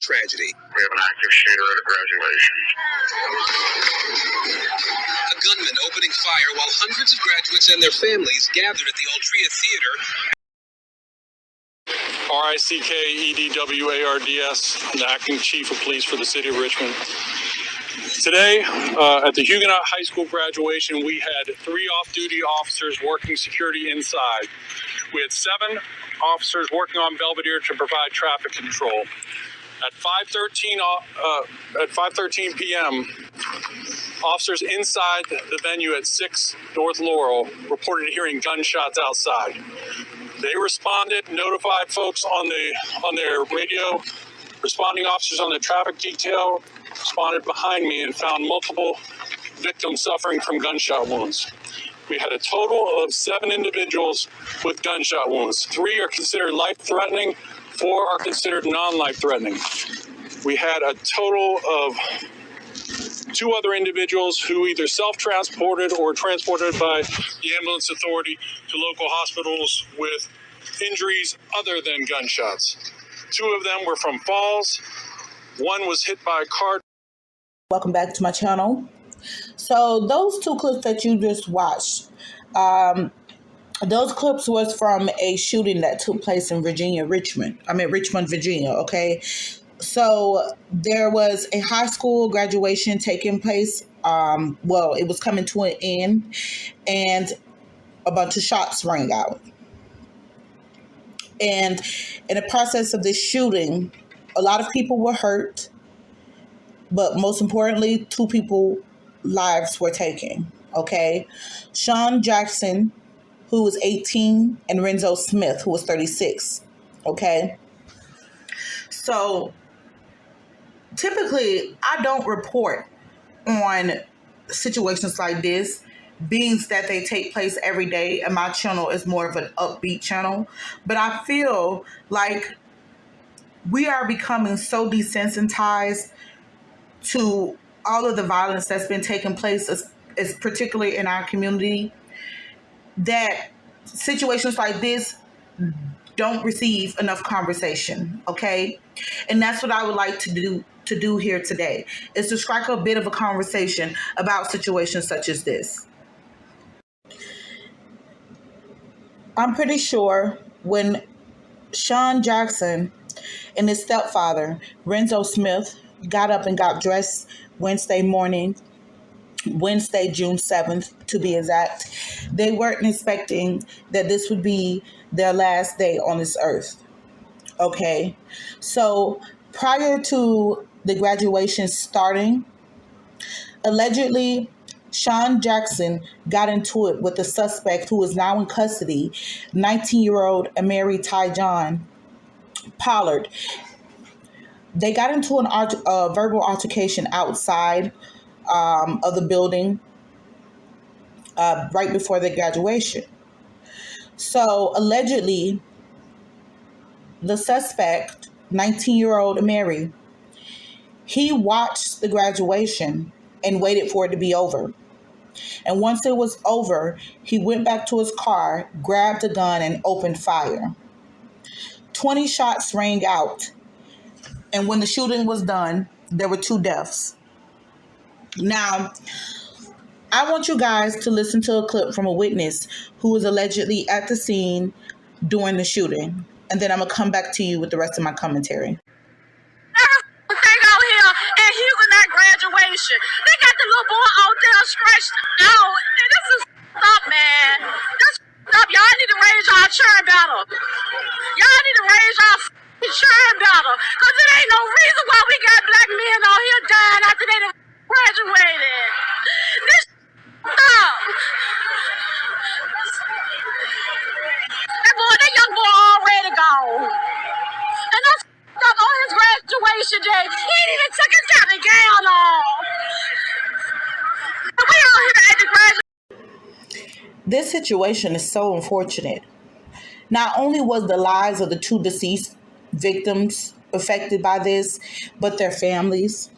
tragedy. We have an active shooter at a graduation. A gunman opening fire while hundreds of graduates and their families gathered at the Altria Theater. RICKEDWARDS, the Acting Chief of Police for the City of Richmond. Today, at the Huguenot High School graduation, we had 3 off-duty officers working security inside. We had 7 officers working on Belvedere to provide traffic control. At 5:13 p.m., officers inside the venue at 6 North Laurel reported hearing gunshots outside. They responded, notified folks on their radio. Responding officers on the traffic detail responded behind me and found multiple victims suffering from gunshot wounds. We had a total of 7 individuals with gunshot wounds. 3 are considered life-threatening, 4 are considered non-life-threatening. We had a total of 2 other individuals who either self-transported or transported by the ambulance authority to local hospitals with injuries other than gunshots. 2 of them were from falls. 1 was hit by a car. Welcome back to my channel. So those 2 clips that you just watched, those clips was from a shooting that took place in Richmond, Virginia, okay? So there was a high school graduation taking place. Well, it was coming to an end, and a bunch of shots rang out. And in the process of this shooting, a lot of people were hurt, but most importantly, 2 people's lives were taken, okay? Sean Jackson, who was 18, and Renzo Smith, who was 36, okay? So typically, I don't report on situations like this, being that they take place every day, and my channel is more of an upbeat channel. But I feel like we are becoming so desensitized to all of the violence that's been taking place, is particularly in our community, that situations like this don't receive enough conversation, okay? And that's what I would like to do here today, is to strike a bit of a conversation about situations such as this. I'm pretty sure when Sean Jackson and his stepfather, Renzo Smith, got up and got dressed Wednesday morning, Wednesday, June 7th, to be exact, they weren't expecting that this would be their last day on this earth. Okay, so prior to the graduation starting, allegedly, Sean Jackson got into it with the suspect who is now in custody, 19-year-old Amari Tyjon Pollard. They got into a verbal altercation outside of the building right before the graduation. So allegedly, the suspect, 19-year-old Amari, he watched the graduation and waited for it to be over. And once it was over, he went back to his car, grabbed a gun, and opened fire. 20 shots rang out. And when the shooting was done, there were 2 deaths. Now, I want you guys to listen to a clip from a witness who was allegedly at the scene during the shooting. And then I'm going to come back to you with the rest of my commentary. Thing out here at Huegenot graduation. They got the little boy out there stretched out. And this is up, man. That's up. Y'all need to raise y'all churn battle. Y'all need to raise y'all churn battle. Because it ain't no reason why we got black men out here dying after they done graduated. This up. That young boy already gone. And that's up on his graduation day. He ain't even took his cap and gown on. We out here at the graduation. This situation is so unfortunate. Not only was the lives of the 2 deceased victims affected by this, but their families,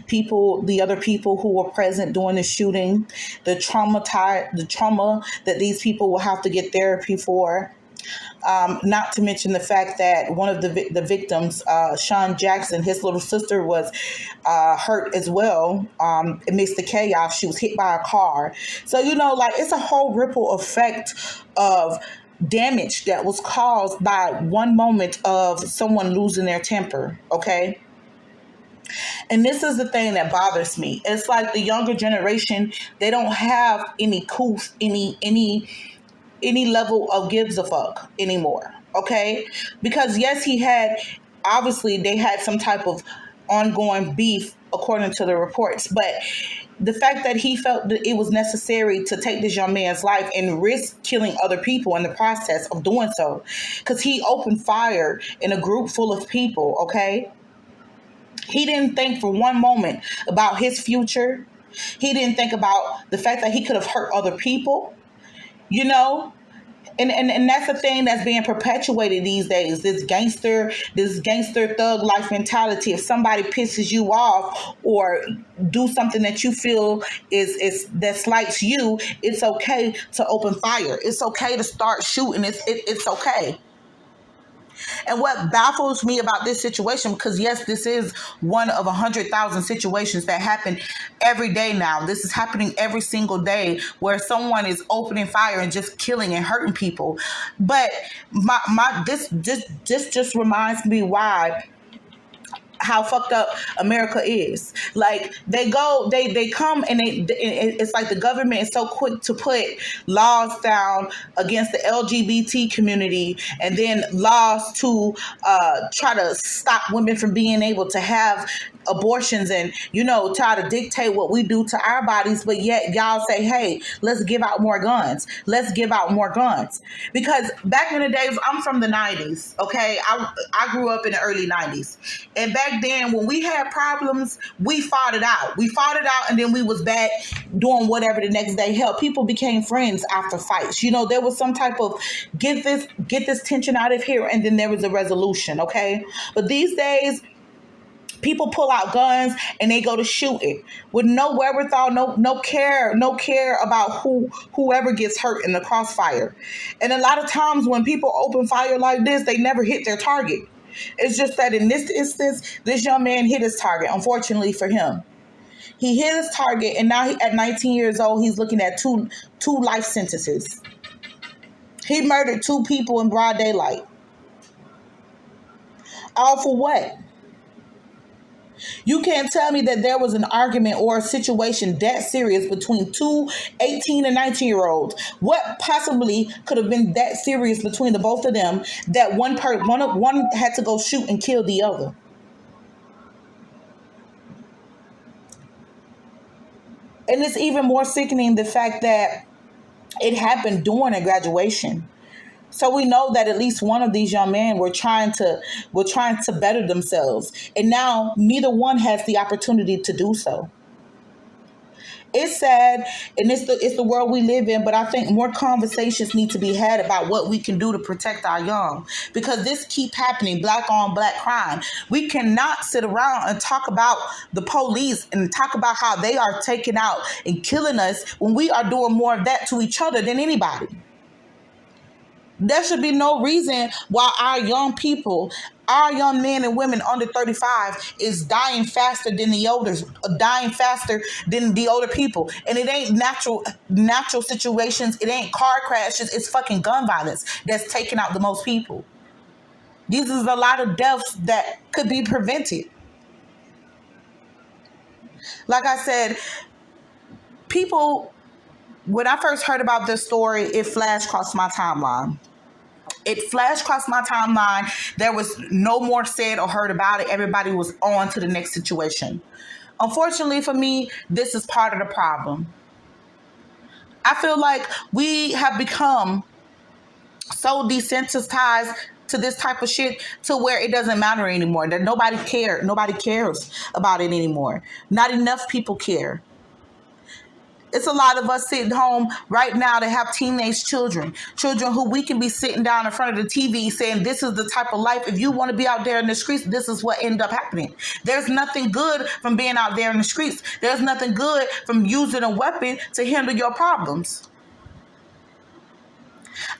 people, the other people who were present during the shooting, the trauma that these people will have to get therapy for. Not to mention the fact that one of the victims, Sean Jackson, his little sister was hurt as well. Amidst the chaos, she was hit by a car. So, like, it's a whole ripple effect of damage that was caused by one moment of someone losing their temper, okay? And this is the thing that bothers me. It's like the younger generation, they don't have any any level of gives a fuck anymore, okay? Because yes, obviously they had some type of ongoing beef according to the reports, but the fact that he felt that it was necessary to take this young man's life and risk killing other people in the process of doing so, because he opened fire in a group full of people, okay? He didn't think for one moment about his future. He didn't think about the fact that he could have hurt other people, And that's the thing that's being perpetuated these days. This gangster thug life mentality. If somebody pisses you off or do something that you feel is that slights you, it's okay to open fire. It's okay to start shooting. It's okay. And what baffles me about this situation, because yes, this is one of 100,000 situations that happen every day now. This is happening every single day where someone is opening fire and just killing and hurting people. But this just reminds me how fucked up America is. Like, they come and it's like the government is so quick to put laws down against the LGBT community, and then laws to try to stop women from being able to have abortions and try to dictate what we do to our bodies. But yet y'all say, hey, let's give out more guns. Because back in the days, I'm from the 90s, okay? I grew up in the early 90s, and back then when we had problems, we fought it out, and then we was back doing whatever the next day. Hell, people became friends after fights. There was some type of get this tension out of here, and then there was a resolution, okay? But these days, people pull out guns and they go to shoot it with no wherewithal, no care about whoever gets hurt in the crossfire. And a lot of times when people open fire like this, they never hit their target. It's just that in this instance, this young man hit his target. Unfortunately for him, he hit his target, and now at 19 years old, he's looking at two life sentences. He murdered 2 people in broad daylight. All for what? You can't tell me that there was an argument or a situation that serious between 2 18 and 19-year-olds. What possibly could have been that serious between the both of them that one had to go shoot and kill the other? And it's even more sickening the fact that it happened during a graduation. So we know that at least one of these young men were trying to better themselves. And now neither one has the opportunity to do so. It's sad, and it's the world we live in, but I think more conversations need to be had about what we can do to protect our young, because this keep happening, black on black crime. We cannot sit around and talk about the police and talk about how they are taking out and killing us when we are doing more of that to each other than anybody. There should be no reason why our young people, our young men and women under 35 is dying faster than the older people. And it ain't natural situations. It ain't car crashes. It's fucking gun violence that's taking out the most people. These is a lot of deaths that could be prevented. Like I said, people, when I first heard about this story, it flashed across my timeline. There was no more said or heard about it. Everybody was on to the next situation. Unfortunately for me, this is part of the problem. I feel like we have become so desensitized to this type of shit to where it doesn't matter anymore. That nobody cares about it anymore. Not enough people care. It's a lot of us sitting home right now that have teenage children who we can be sitting down in front of the TV saying, this is the type of life. If you want to be out there in the streets, this is what ended up happening. There's nothing good from being out there in the streets. There's nothing good from using a weapon to handle your problems.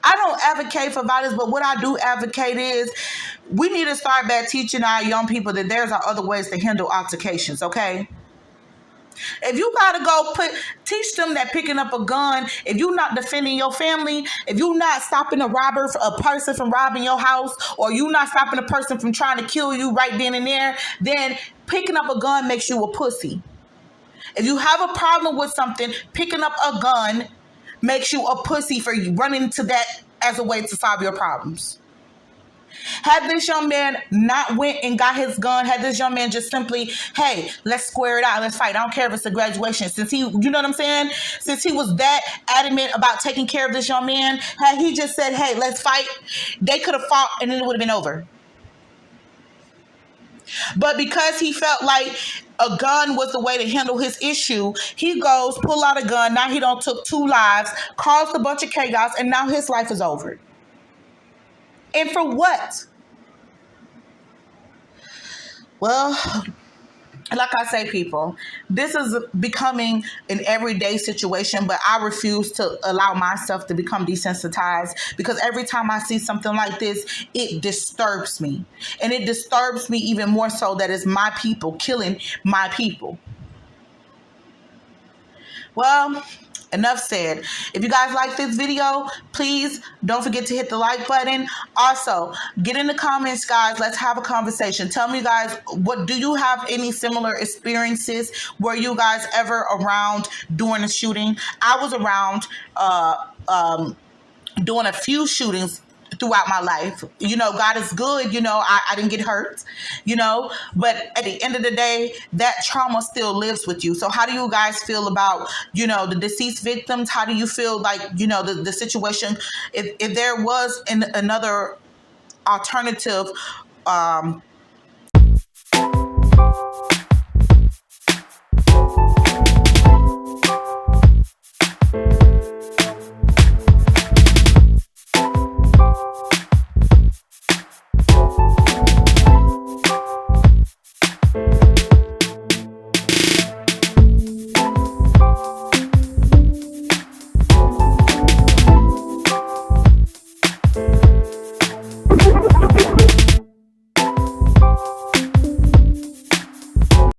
I don't advocate for violence, but what I do advocate is we need to start back teaching our young people that there's other ways to handle altercations, okay? If you gotta go teach them that picking up a gun, if you're not defending your family, if you're not stopping a person from robbing your house, or you not stopping a person from trying to kill you right then and there, then picking up a gun makes you a pussy. If you have a problem with something, picking up a gun makes you a pussy for you running to that as a way to solve your problems. Had this young man not went and got his gun, had this young man just simply, hey, let's square it out, let's fight. I don't care if it's a graduation. Since he, you know what I'm saying? Since he was that adamant about taking care of this young man, had he just said, hey, let's fight, they could have fought and then it would have been over. But because he felt like a gun was the way to handle his issue, he goes, pull out a gun. Now he done took 2 lives, caused a bunch of chaos, and now his life is over. And for what? Well, like I say, people, this is becoming an everyday situation, but I refuse to allow myself to become desensitized, because every time I see something like this, it disturbs me. And it disturbs me even more so that it's my people killing my people. Well, enough said. If you guys like this video, please don't forget to hit the like button. Also, get in the comments, guys. Let's have a conversation. Tell me, guys, do you have any similar experiences? Were you guys ever around during a shooting? I was around doing a few shootings throughout my life. You know, God is good. You know, I didn't get hurt, you know, but at the end of the day, that trauma still lives with you. So how do you guys feel about, you know, the deceased victims? How do you feel like, you know, the situation, if there was another alternative